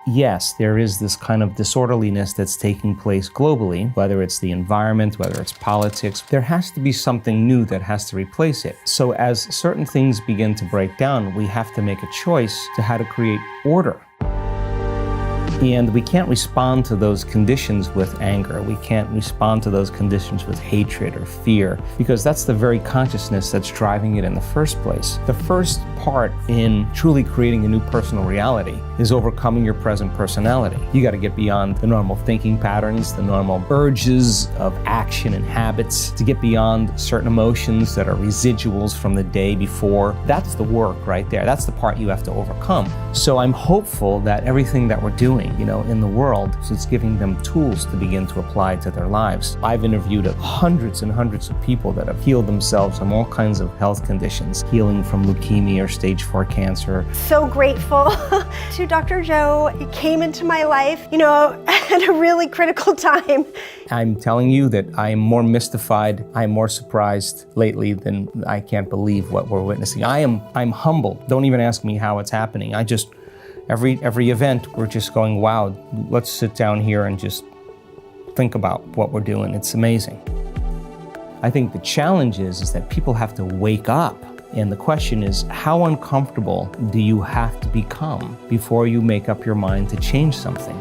yes, there is this kind of disorderliness that's taking place globally, whether it's the environment, whether it's politics. There has to be something new that has to replace it. So as certain things begin to break down, we have to make a choice to how to create order. And we can't respond to those conditions with anger. We can't respond to those conditions with hatred or fear, because that's the very consciousness that's driving it in the first place. The first part in truly creating a new personal reality is overcoming your present personality. You got to get beyond the normal thinking patterns, the normal urges of action and habits, to get beyond certain emotions that are residuals from the day before. That's the work right there. That's the part you have to overcome. So I'm hopeful that everything that we're doing, in the world, so it's giving them tools to begin to apply to their lives. I've interviewed hundreds and hundreds of people that have healed themselves from all kinds of health conditions, healing from leukemia or stage 4 cancer. So grateful to Dr. Joe. He came into my life, at a really critical time. I'm telling you that I'm more mystified, I'm more surprised lately than I can't believe what we're witnessing. I'm humbled. Don't even ask me how it's happening. Every event, we're just going, wow, let's sit down here and just think about what we're doing. It's amazing. I think the challenge is that people have to wake up. And the question is, how uncomfortable do you have to become before you make up your mind to change something?